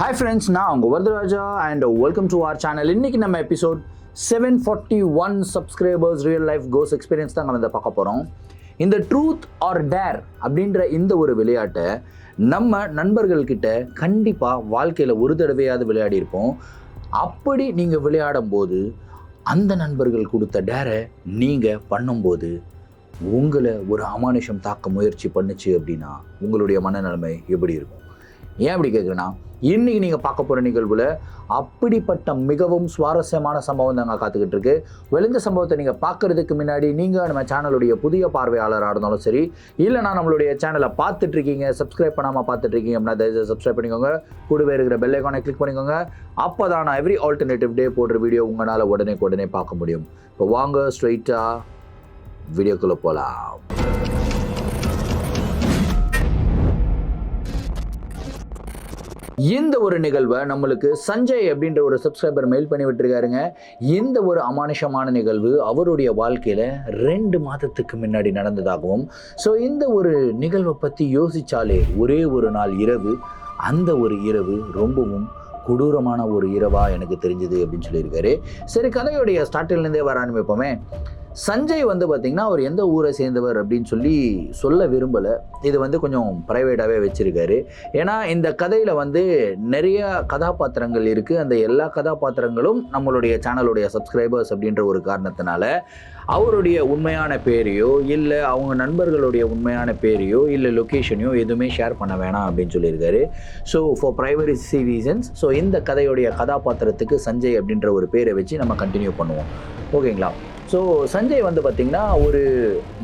Hi friends, நான் உங்கள் Varadaraja and welcome to our channel. இன்றைக்கி நம்ம எபிசோட் 741 சப்ஸ்கிரைபர்ஸ் ரியல் லைஃப் கோஸ் எக்ஸ்பீரியன்ஸ் தான் நம்ம இதை பார்க்க போகிறோம். இந்த ட்ரூத் ஆர் டேர் அப்படின்ற இந்த ஒரு விளையாட்டை நம்ம நண்பர்கள்கிட்ட கண்டிப்பாக வாழ்க்கையில் ஒரு தடவையாவது விளையாடி இருப்போம். அப்படி நீங்கள் விளையாடும் போது அந்த நண்பர்கள் கொடுத்த டேரை நீங்கள் பண்ணும்போது உங்களை ஒரு அமானுஷம் தாக்க முயற்சி பண்ணுச்சு அப்படின்னா உங்களுடைய மனநிலைமை எப்படி இருக்கும்? ஏன் அப்படி கேட்குறேன்னா, இன்றைக்கி நீங்கள் பார்க்க போகிற நிகழ்வில் அப்படிப்பட்ட மிகவும் சுவாரஸ்யமான சம்பவம் தாங்க காத்துக்கிட்டு இருக்கு. இந்த சம்பவத்தை நீங்கள் பார்க்குறதுக்கு முன்னாடி நீங்கள் நம்ம சேனலுடைய புதிய பார்வையாளராக இருந்தாலும் சரி, இல்லைனா நம்மளுடைய சேனலை பார்த்துட்ருக்கீங்க, சப்ஸ்கிரைப் பண்ணாமல் பார்த்துட்ருக்கீங்க அப்படின்னா தயவுசெய்து சப்ஸ்கிரைப் பண்ணிக்கோங்க. கூடவே இருக்கிற பெல் ஐக்கானை கிளிக் பண்ணிக்கோங்க. அப்போ தான் நான் எவ்ரி ஆல்டர்னேட்டிவ் டே போடுற வீடியோ உங்களால் உடனே பார்க்க முடியும். இப்போ வாங்க ஸ்ட்ரைட்டாக வீடியோக்குள்ளே போகலாம். இந்த ஒரு நிகழ்வை நம்மளுக்கு சஞ்சய் அப்படின்ற ஒரு சப்ஸ்கிரைபர் மெயில் பண்ணி விட்டுருக்காருங்க. இந்த ஒரு அமானுஷமான நிகழ்வு அவருடைய வாழ்க்கையில் 2 மாதத்துக்கு முன்னாடி நடந்ததாகவும், ஸோ இந்த ஒரு நிகழ்வை பற்றி யோசித்தாலே ஒரே ஒரு நாள் இரவு, அந்த ஒரு இரவு ரொம்பவும் கொடூரமான ஒரு இரவாக எனக்கு தெரிஞ்சுது அப்படின்னு சொல்லியிருக்காரு. சரி, கதையுடைய ஸ்டார்டிங்லேருந்தே வர ஆரம்பிப்போமே. சஞ்சய் பார்த்திங்கன்னா அவர் எந்த ஊரை சேர்ந்தவர் அப்படின்னு சொல்ல விரும்பலை. இது கொஞ்சம் ப்ரைவேட்டாகவே வச்சுருக்காரு. ஏன்னா இந்த கதையில் நிறைய கதாபாத்திரங்கள் இருக்குது. அந்த எல்லா கதாபாத்திரங்களும் நம்மளுடைய சேனலுடைய சப்ஸ்கிரைபர்ஸ் அப்படின்ற ஒரு காரணத்தினால அவருடைய உண்மையான பேரையோ இல்லை அவங்க நண்பர்களுடைய உண்மையான பேரையோ இல்லை லொக்கேஷனையோ எதுவுமே ஷேர் பண்ண வேணாம் அப்படின்னு சொல்லியிருக்காரு. So for privacy reasons, so இந்த கதையுடைய கதாபாத்திரத்துக்கு சஞ்சய் அப்படின்ற ஒரு பேரை வச்சு நம்ம கண்டினியூ பண்ணுவோம். ஓகேங்களா? ஸோ சஞ்சய் பார்த்திங்கன்னா ஒரு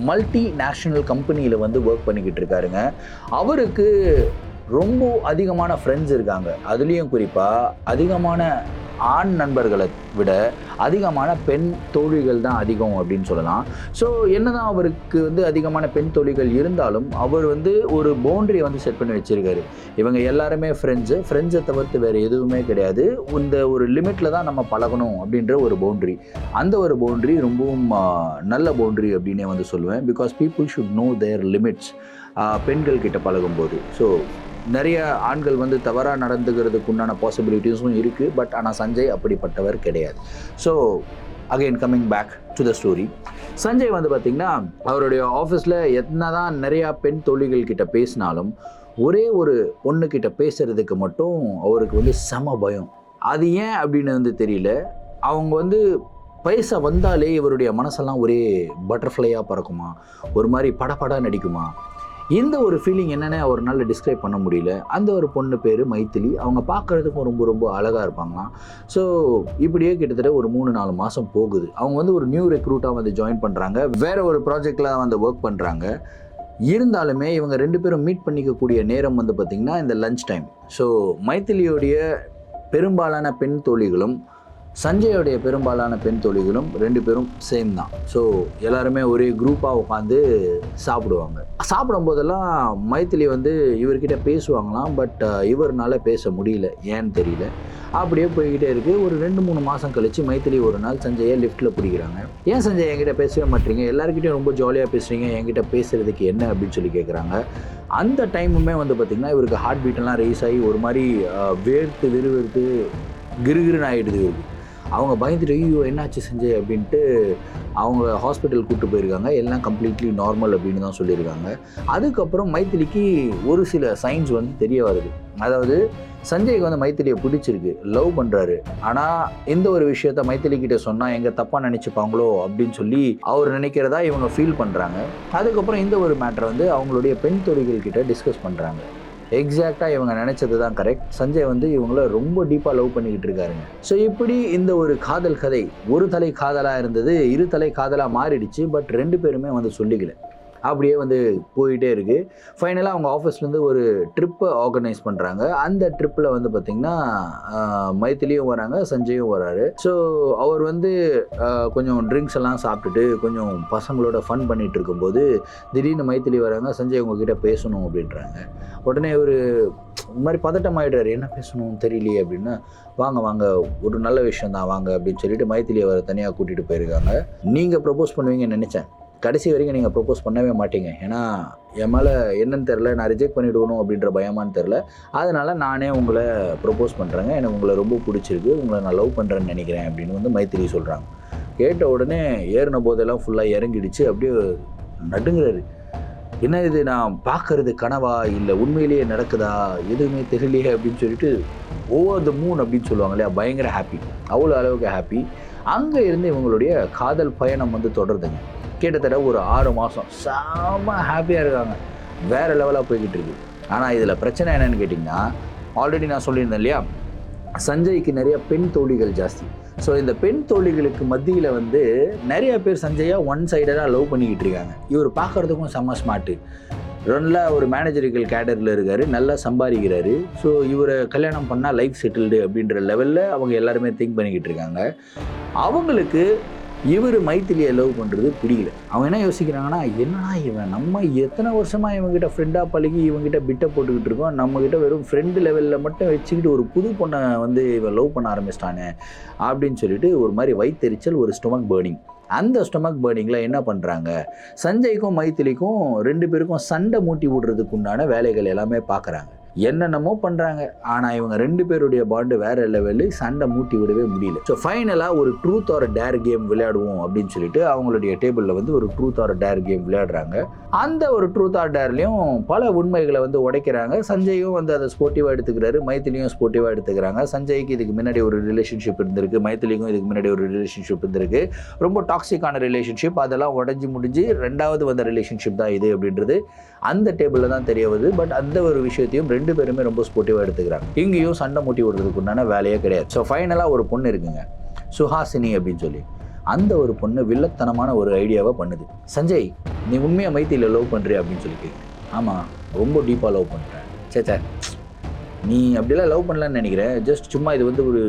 மல்டி நேஷ்னல் கம்பெனியில் ஒர்க் பண்ணிக்கிட்டு இருக்காருங்க. அவருக்கு ரொம்ப அதிகமான ஃப்ரெண்ட்ஸ் இருக்காங்க. அதுலேயும் குறிப்பாக அதிகமான ஆண் நண்பர்களை விட அதிகமான பெண் தோழிகள் தான் அதிகம் அப்படின்னு சொல்லலாம். ஸோ என்னதான் அவருக்கு அதிகமான பெண் தோழிகள் இருந்தாலும் அவர் ஒரு பவுண்டரியை செட் பண்ணி வச்சுருக்காரு. இவங்க எல்லாருமே ஃப்ரெண்ட்ஸை தவிர்த்து வேறு எதுவுமே கிடையாது. இந்த ஒரு லிமிட்டில் தான் நம்ம பழகணும் அப்படின்ற ஒரு பவுண்ட்ரி. அந்த ஒரு பவுண்ட்ரி ரொம்பவும் நல்ல பவுண்ட்ரி அப்படின்னே சொல்லுவேன். Because people should know their limits பெண்கள் கிட்ட பழகும்போது. ஸோ நிறைய ஆண்கள் தவறாக நடந்துக்கிறதுக்கு உண்டான பாசிபிலிட்டிஸும் இருக்குது. பட் ஆனால் சஞ்சய் அப்படிப்பட்டவர் கிடையாது. So again coming back to the story. Sanjay பார்த்திங்கன்னா அவருடைய ஆஃபீஸில் என்ன தான் நிறையா பெண் தோழிகள் கிட்ட பேசினாலும் ஒரே ஒரு பொண்ணுக்கிட்ட பேசுகிறதுக்கு மட்டும் அவருக்கு செம பயம். அது ஏன் அப்படின்னு தெரியல. அவங்க பேச வந்தாலே இவருடைய மனசெல்லாம் ஒரே பட்டர்ஃப்ளையாக பறக்குமா, ஒரு மாதிரி படபடா நடிக்குமா. இந்த ஒரு ஃபீலிங் என்னென்ன அவரால் டிஸ்கிரைப் பண்ண முடியல. அந்த ஒரு பொண்ணு பேர் மைத்திலி. அவங்க பார்க்குறதுக்கும் ரொம்ப ரொம்ப அழகாக இருப்பாங்களாம். ஸோ இப்படியே கிட்டத்தட்ட ஒரு 3-4 மாதம் போகுது. அவங்க ஒரு நியூ ரெக்ரூட்டாக ஜாயின் பண்ணுறாங்க. வேறு ஒரு ப்ராஜெக்டில் ஒர்க் பண்ணுறாங்க. இருந்தாலுமே இவங்க 2 பேரும் மீட் பண்ணிக்கக்கூடிய நேரம் பார்த்திங்கன்னா இந்த லஞ்ச் டைம். ஸோ மைத்திலியோடைய பெரும்பாலான பெண் தோழிகளும் சஞ்சயோடைய பெரும்பாலான பெண் தோழிகளும் 2 பேரும் சேம் தான். ஸோ எல்லாருமே ஒரே குரூப்பாக உட்காந்து சாப்பிடுவாங்க. சாப்பிடும் போதெல்லாம் மைத்திலி இவர்கிட்ட பேசுவாங்களாம். பட் இவர்னால பேச முடியல, ஏன்னு தெரியல. அப்படியே போய்கிட்டே இருக்குது. ஒரு 2-3 மாதம் கழித்து மைத்திலி ஒரு நாள் சஞ்சயை லிஃப்ட்டில் பிடிக்கிறாங்க. ஏன் சஞ்சய் என்கிட்ட பேசவே மாட்டீங்க, எல்லாருக்கிட்டையும் ரொம்ப ஜாலியாக பேசுகிறீங்க, என்கிட்ட பேசுகிறதுக்கு என்ன அப்படின்னு கேட்குறாங்க. அந்த டைமுமே பார்த்திங்கன்னா இவருக்கு ஹார்ட் பீட்டெல்லாம் ரேஸ் ஆகி ஒரு மாதிரி வேர்த்து விறுவிறுத்து கிருகிருன்னு ஆகிடுது இவருக்கு. அவங்க பயந்துட்டு ஐயோ என்னாச்சு சஞ்சய் அப்படின்ட்டு அவங்க ஹாஸ்பிட்டல் கூப்பிட்டு போயிருக்காங்க. எல்லாம் கம்ப்ளீட்லி நார்மல் அப்படின்னு தான் சொல்லியிருக்காங்க. அதுக்கப்புறம் மைத்திலிக்கு ஒரு சில சைன்ஸ் தெரிய வருது. அதாவது சஞ்சய்க்கு மைத்திலியை பிடிச்சிருக்கு, லவ் பண்ணுறாரு. ஆனால் இந்த ஒரு விஷயத்த மைத்திலிக்கிட்ட சொன்னால் எங்கே தப்பாக நினச்சிப்பாங்களோ அப்படின்னு அவர் நினைக்கிறதா இவங்க ஃபீல் பண்ணுறாங்க. அதுக்கப்புறம் இந்த ஒரு மேட்டரை அவங்களுடைய பெண் தோழிகள் கிட்ட டிஸ்கஸ் பண்ணுறாங்க. எக்ஸாக்டாக இவங்க நினச்சது தான் கரெக்ட். சஞ்சய் இவங்கள ரொம்ப டீப்பாக லவ் பண்ணிக்கிட்டு இருக்காருங்க. ஸோ இப்படி இந்த ஒரு காதல் கதை ஒரு தலை காதலாக இருந்தது, 2 தலை காதலாக மாறிடுச்சு. பட் 2 பேருமே சொல்லிக்கல. அப்படியே போயிட்டே இருக்குது. ஃபைனலாக அவங்க ஆஃபீஸ்லேருந்து ஒரு ட்ரிப்பை ஆர்கனைஸ் பண்ணுறாங்க. அந்த ட்ரிப்பில் பார்த்திங்கன்னா மைத்திலியும் வராங்க, சஞ்சயும் வராரு. ஸோ அவர் கொஞ்சம் ட்ரிங்க்ஸ் எல்லாம் சாப்பிட்டுட்டு கொஞ்சம் பசங்களோட ஃபன் பண்ணிகிட்டு இருக்கும்போது திடீர்னு மைத்திலி வராங்க. சஞ்சய் உங்ககிட்ட பேசணும் அப்படின்றாங்க. உடனே ஒரு மாதிரி பதட்டம் ஆகிடுறாரு. என்ன பேசணும்னு தெரியலையே அப்படின்னா, வாங்க ஒரு நல்ல விஷயம் தான் வாங்க அப்படின்னு மைத்திலி அவரை தனியாக கூட்டிகிட்டு போயிருக்காங்க. நீங்கள் ப்ரப்போஸ் பண்ணுவீங்கன்னு நினச்சேன், கடைசி வரைக்கும் நீங்கள் ப்ரொப்போஸ் பண்ணவே மாட்டீங்க. ஏன்னா என் மேலே என்னன்னு தெரில, நான் ரிஜெக்ட் பண்ணிவிடுவணும் அப்படின்ற பயமானு தெரில, அதனால் நானே உங்களை ப்ரொப்போஸ் பண்ணுறேங்க, எனக்கு உங்களை ரொம்ப பிடிச்சிருக்கு, உங்களை நான் லவ் பண்ணுறேன்னு நினைக்கிறேன் அப்படின்னு வந்து மைத்திலி சொல்கிறாங்க. கேட்ட உடனே ஏறின போதெல்லாம் ஃபுல்லாக இறங்கிடுச்சு, அப்படியே நடுங்குறாரு. என்ன இது, நான் பார்க்கறது கனவா இல்லை உண்மையிலேயே நடக்குதா, எதுவுமே தெரியலையே அப்படின்னு சொல்லிட்டு ஓவர் த மூன் அப்படின்னு சொல்லுவாங்க இல்லையா, பயங்கர ஹாப்பி, அவ்வளோ அளவுக்கு ஹாப்பி. அங்கே இருந்து இவங்களுடைய காதல் பயணம் வந்து தொடருதுங்க. கிட்டத்தட்ட ஒரு 6 மாதம் செம்ம ஹாப்பியாக இருக்காங்க, வேறு லெவலாக போய்கிட்டு இருக்கு. ஆனால் இதில் பிரச்சனை என்னன்னு கேட்டிங்கன்னா, ஆல்ரெடி நான் சொல்லியிருந்தேன் இல்லையா, சஞ்சய்க்கு நிறைய பெண் தோழிகள் ஜாஸ்தி. ஸோ இந்த பெண் தோழிகளுக்கு மத்தியில் வந்து நிறைய பேர் சஞ்சயை ஒன் சைடடாக லவ் பண்ணிக்கிட்டு இருக்காங்க. இவர் பார்க்குறதுக்கும் செம்ம ஸ்மார்ட்டு, நல்லா ஒரு மேனேஜரிக்கல் கேடரில் இருக்கார், நல்லா சம்பாதிக்கிறாரு. ஸோ இவரை கல்யாணம் பண்ணால் லைஃப் செட்டில்டு அப்படின்ற லெவலில் அவங்க எல்லாருமே திங்க் பண்ணிக்கிட்டு இருக்காங்க. அவங்களுக்கு இவர் மைத்திலியை லவ் பண்ணுறது பிடிக்கல. அவங்க என்ன யோசிக்கிறாங்கன்னா, என்னன்னா இவன் நம்ம எத்தனை வருஷமாக இவங்ககிட்ட ஃப்ரெண்டாக பழகி இவங்ககிட்ட பிட்டை போட்டுக்கிட்டு இருக்கோம், நம்மக்கிட்ட வெறும் ஃப்ரெண்டு லெவலில் மட்டும் வச்சுக்கிட்டு ஒரு புது பொண்ணை வந்து இவன் லவ் பண்ண ஆரம்பிச்சிட்டானே அப்படின்னு சொல்லிட்டு ஒரு மாதிரி வயிற்றெரிச்சல், ஒரு ஸ்டொமக் பர்னிங். அந்த ஸ்டொமக் பர்னிங்கில் என்ன பண்ணுறாங்க, சஞ்சய்க்கும் மைத்திலிக்கும் 2 பேருக்கும் சண்டை மூட்டி விடுறதுக்கு உண்டான வேலைகள் எல்லாமே பார்க்குறாங்க. என்னென்னமோ பண்ணுறாங்க, ஆனால் இவங்க 2 பேருடைய பாண்டு வேறு லெவலு, சண்டை மூட்டி விடவே முடியல. ஸோ ஃபைனலாக ஒரு ட்ரூத் ஆர் டேர் கேம் விளையாடுவோம் அப்படின்னு சொல்லிட்டு அவங்களுடைய டேபிளில் வந்து ஒரு ட்ரூத் ஆர் டேர் கேம் விளையாடுறாங்க. அந்த ஒரு ட்ரூத் ஆர் டேர்லேயும் பல உண்மைகளை வந்து உடைக்கிறாங்க. சஞ்சயும் வந்து அதை ஸ்போர்ட்டிவாக எடுத்துக்கிறாரு, மைத்திலியும் ஸ்போர்ட்டிவாக எடுத்துக்கிறாங்க. சஞ்சய்க்கு இதுக்கு முன்னாடி ஒரு ரிலேஷன்ஷிப் இருந்திருக்கு, மைத்திலிக்கும் இதுக்கு முன்னாடி ஒரு ரிலேஷன்ஷிப் இருந்திருக்கு, ரொம்ப டாக்ஸிக்கான ரிலேஷன்ஷிப். அதெல்லாம் உடஞ்சி முடிஞ்சு 2வது வந்த ரிலேஷன்ஷிப் தான் இது அப்படின்றது அந்த டேபிளில் தான் தெரிய வருது. பட் அந்த ஒரு விஷயத்தையும் 2 பேருமே ரொம்ப ஸ்போர்ட்டிவாக எடுத்துக்கிறாங்க. இங்கேயும் சண்டை மூட்டி விடுறதுக்கு உண்டான வேலையே கிடையாது. ஸோ ஃபைனலாக ஒரு பொண்ணு இருக்குங்க, சுஹாசினி அப்படின்னு சொல்லி. அந்த ஒரு பொண்ணு வில்லத்தனமான ஒரு ஐடியாவை பண்ணுது. சஞ்சய், நீ உண்மையாக மைத்திலியை லவ் பண்ணுறியா அப்படின்னு சொல்லி கேட்குறேன். ஆமாம், ரொம்ப டீப்பாக லவ் பண்ணுறேன். சே நீ அப்படிலாம் லவ் பண்ணலான்னு நினைக்கிறேன், ஜஸ்ட் சும்மா இது வந்து ஒரு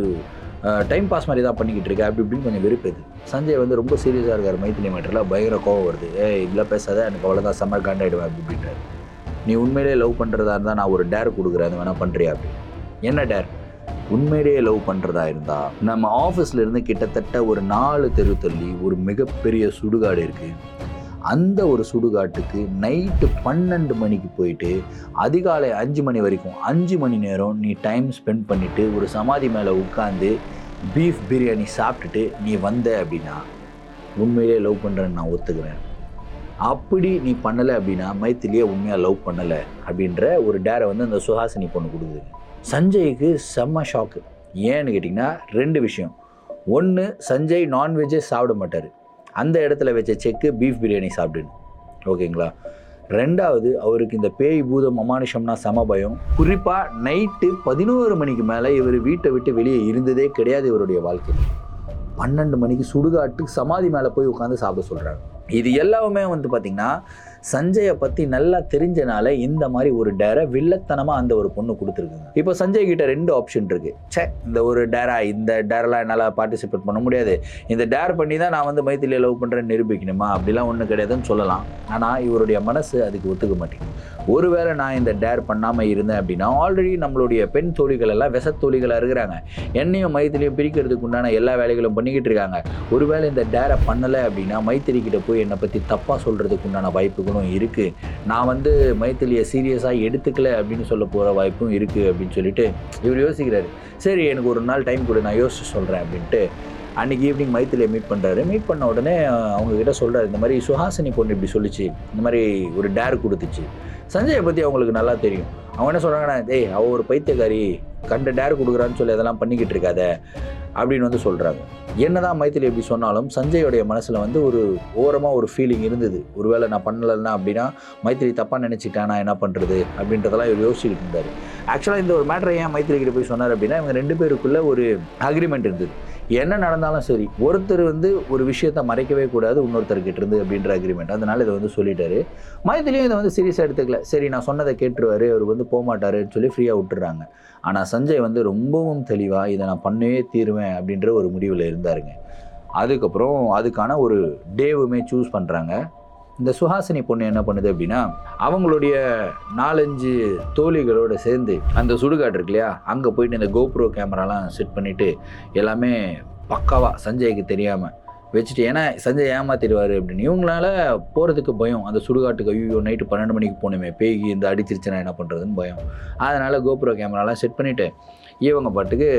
டைம் பாஸ் மாதிரி தான் பண்ணிக்கிட்டு இருக்கேன் அப்படி இப்படின்னு கொஞ்சம் வெறுப்பேது. சஞ்சய் வந்து ரொம்ப சீரியஸாக இருக்கார், மைத்திலி மேட்டரில் பயங்கர கோவம் வருது. இப்படிலாம் பேசாத, எனக்கு அவ்வளோதான் செம்ம காண்டாயிடுவேன் அப்படி இப்படின்றாரு. நீ உண்மையிலே லவ் பண்ணுறதா இருந்தால் நான் ஒரு டேர் கொடுக்குறேன், அது வேணால் பண்ணுறியா அப்படி. என்ன டேர்? உண்மையிலேயே லவ் பண்ணுறதா இருந்தால் நம்ம ஆஃபீஸ்லேருந்து கிட்டத்தட்ட ஒரு 4 தெரு தள்ளி ஒரு மிகப்பெரிய சுடுகாடு இருக்குது. அந்த ஒரு சுடுகாட்டுக்கு நைட்டு 12 மணிக்கு போயிட்டு அதிகாலை 5 மணி வரைக்கும் 5 மணி நேரம் நீ டைம் ஸ்பெண்ட் பண்ணிவிட்டு ஒரு சமாதி மேலே உட்காந்து பீஃப் பிரியாணி சாப்பிட்டுட்டு நீ வந்த அப்படின்னா உண்மையிலே லவ் பண்ணுறேன்னு நான் ஒத்துக்கிறேன். அப்படி நீ பண்ணலை அப்படின்னா மைத்திலியை உண்மையாக லவ் பண்ணலை அப்படின்ற ஒரு டேரை வந்து அந்த சுஹாசினி பொண்ணு கொடுக்குது. சஞ்சய்க்கு செம்ம ஷாக்கு. ஏன்னு கேட்டிங்கன்னா 2 விஷயம். ஒன்று, சஞ்சய் நான்வெஜ்ஜே சாப்பிட மாட்டார், அந்த இடத்துல வச்ச செக்கு பீஃப் பிரியாணி சாப்பிடுன்னு, ஓகேங்களா. 2வது, அவருக்கு இந்த பேய் பூதம் அமானுஷம்னா செம பயம். குறிப்பாக நைட்டு 11 மணிக்கு மேலே இவர் வீட்டை விட்டு வெளியே இருந்ததே கிடையாது இவருடைய வாழ்க்கையில். 12 மணிக்கு சுடுகாட்டுக்கு சமாதி மேலே போய் உட்காந்து சாப்பிட சொல்கிறாங்க. இது எல்லாமே வந்து பார்த்திங்கன்னா சஞ்சயை பற்றி நல்லா தெரிஞ்சனால இந்த மாதிரி ஒரு டேரை வில்லத்தனமாக அந்த ஒரு பொண்ணு கொடுத்துருக்குங்க. இப்போ சஞ்சய் கிட்ட 2 ஆப்ஷன் இருக்குது. இந்த ஒரு டேரா, இந்த டேரெலாம் என்னால் பார்ட்டிசிபேட் பண்ண முடியாது, இந்த டேர் பண்ணி தான் நான் வந்து மைத்திலியை லவ் பண்ணுறேன்னு நிரூபிக்கணுமா, அப்படிலாம் ஒன்றும் கிடையாதுன்னு சொல்லலாம். ஆனால் இவருடைய மனசு அதுக்கு ஒத்துக்க மாட்டேங்குது. ஒருவேளை நான் இந்த டேர் பண்ணாமல் இருந்தேன் அப்படின்னா ஆல்ரெடி நம்மளுடைய பெண் தோழிகள் எல்லாம் விசத்தோழிகளாக இருக்கிறாங்க, என்னையும் மைத்திலியும் பிரிக்கிறதுக்கு உண்டான எல்லா வேலைகளும் பண்ணிக்கிட்டு இருக்காங்க. ஒருவேளை இந்த டேரை பண்ணலை அப்படின்னா மைத்திலி கிட்ட போய் என்னை பற்றி தப்பாக சொல்கிறதுக்கு உண்டான வாய்ப்புகளும் இருக்குது, நான் வந்து மைத்திலியை சீரியஸாக எடுத்துக்கல அப்படின்னு சொல்ல போகிற வாய்ப்பும் இருக்குது அப்படின்னு சொல்லிட்டு இவர் யோசிக்கிறாரு. சரி, எனக்கு ஒரு நாள் டைம் கொடு, நான் யோசிச்சு சொல்கிறேன் அப்படின்ட்டு அன்றைக்கி ஈவினிங் மைத்திலியை மீட் பண்ணுறாரு. மீட் பண்ண உடனே அவங்கக்கிட்ட சொல்கிறார், இந்த மாதிரி சுஹாசினி பொண்ணு இப்படி சொல்லிச்சு, இந்த மாதிரி ஒரு டேர் கொடுத்துச்சு. சஞ்சயை பற்றி அவங்களுக்கு நல்லா தெரியும். அவங்க என்ன சொல்கிறாங்கன்னா, அவள் ஒரு பைத்தியக்காரி, கண்ட டேர் கொடுக்குறான்னு சொல்லி அதெல்லாம் பண்ணிக்கிட்டு இருக்காத அப்படின்னு வந்து சொல்கிறாங்க. என்னதான் மைத்திலி எப்படி சொன்னாலும் சஞ்சயோடைய மனசில் வந்து ஒரு ஓரமாக ஒரு ஃபீலிங் இருந்தது. ஒருவேளை நான் பண்ணலைன்னா அப்படின்னா மைத்திலி தப்பாக நினச்சிட்டேன், நான் என்ன பண்ணுறது அப்படின்றதெல்லாம் இவர் யோசிச்சுட்டு இருந்தார். ஆக்சுவலாக இந்த ஒரு மேட்டரை ஏன் மைத்திலி கிட்ட போய் சொன்னார் அப்படின்னா, இவங்க 2 பேருக்குள்ளே ஒரு அக்ரிமெண்ட் இருந்தது. என்ன நடந்தாலும் சரி, ஒருத்தர் வந்து ஒரு விஷயத்தை மறைக்கவே கூடாது இன்னொருத்தர்கிட்ட இருந்து அப்படின்ற அக்ரிமெண்ட். அதனால இதை வந்து சொல்லிட்டாரு. மைத்திலியும் இதை வந்து சீரியஸாக எடுத்துக்கல. சரி, நான் சொன்னதை கேட்டுருவாரு, அவர் வந்து போகமாட்டாருன்னு சொல்லி ஃப்ரீயாக விட்டுறாங்க. ஆனால் சஞ்சய் வந்து ரொம்பவும் தெளிவாக இதை நான் பண்ணவே தீருவேன் அப்படின்ற ஒரு முடிவில் இருந்தாருங்க. அதுக்கப்புறம் அதுக்கான ஒரு டேவுமே சூஸ் பண்ணுறாங்க. இந்த சுஹாசினி பொண்ணு என்ன பண்ணுது அப்படின்னா, அவங்களுடைய 4-5 தோழிகளோடு சேர்ந்து அந்த சுடுகாடு இருக்கு இல்லையா, அங்கே போயிட்டு இந்த கோப்ரோ கேமராலாம் செட் பண்ணிவிட்டு எல்லாமே பக்காவாக சஞ்சய்க்கு தெரியாமல் வச்சுட்டு ஏன்னா சஞ்சய் ஏமாத்திடுவார் அப்படின்னு இவங்களால போகிறதுக்கு பயம். அந்த சுடுகாட்டுக்கு ஐயோ நைட்டு 12 மணிக்கு போகணுமே, பேய் இந்த அடிச்சிருச்சுன்னா என்ன பண்ணுறதுன்னு பயம். அதனால் கோபுர கேமராலாம் செட் பண்ணிவிட்டு இவங்க பாட்டுக்கு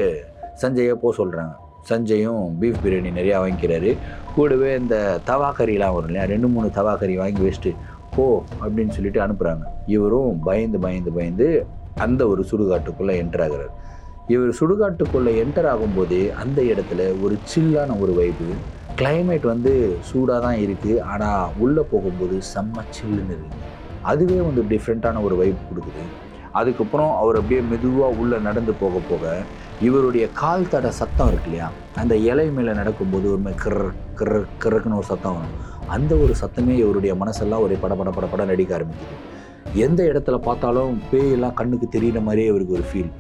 சஞ்சயை போக சொல்கிறாங்க. சஞ்சயும் பீஃப் பிரியாணி நிறையா வாங்கிக்கிறாரு. கூடவே இந்த தவா கறிலாம் வரும் இல்லையா, 2-3 தவா கறி வாங்கி வச்சுட்டு போ அப்படின்னு சொல்லிட்டு அனுப்புகிறாங்க. இவரும் பயந்து அந்த ஒரு சுடுகாட்டுக்குள்ளே என்டர் ஆகிறார். இவர் சுடுகாட்டுக்குள்ளே என்டர் ஆகும்போதே அந்த இடத்துல ஒரு சில்லான ஒரு வைப்பு. கிளைமேட் வந்து சூடாக தான் இருக்குது, ஆனால் உள்ளே போகும்போது செம்ம சில்லுன்னு இருக்குது. அதுவே வந்து டிஃப்ரெண்ட்டான ஒரு வைப் கொடுக்குது. அதுக்கப்புறம் அவர் அப்படியே மெதுவாக உள்ளே நடந்து போக இவருடைய கால் தட சத்தம் இருக்கு இல்லையா, அந்த இலை மேலே நடக்கும்போது ஒரு மாதிரி கர்றக்குன்னு ஒரு சத்தம் வரும். அந்த ஒரு சத்தமே இவருடைய மனசெல்லாம் ஒரே பட நடிக்க ஆரம்பிக்குது. எந்த இடத்துல பார்த்தாலும் பேயெல்லாம் கண்ணுக்கு தெரிகிற மாதிரியே இவருக்கு ஒரு ஃபீல்.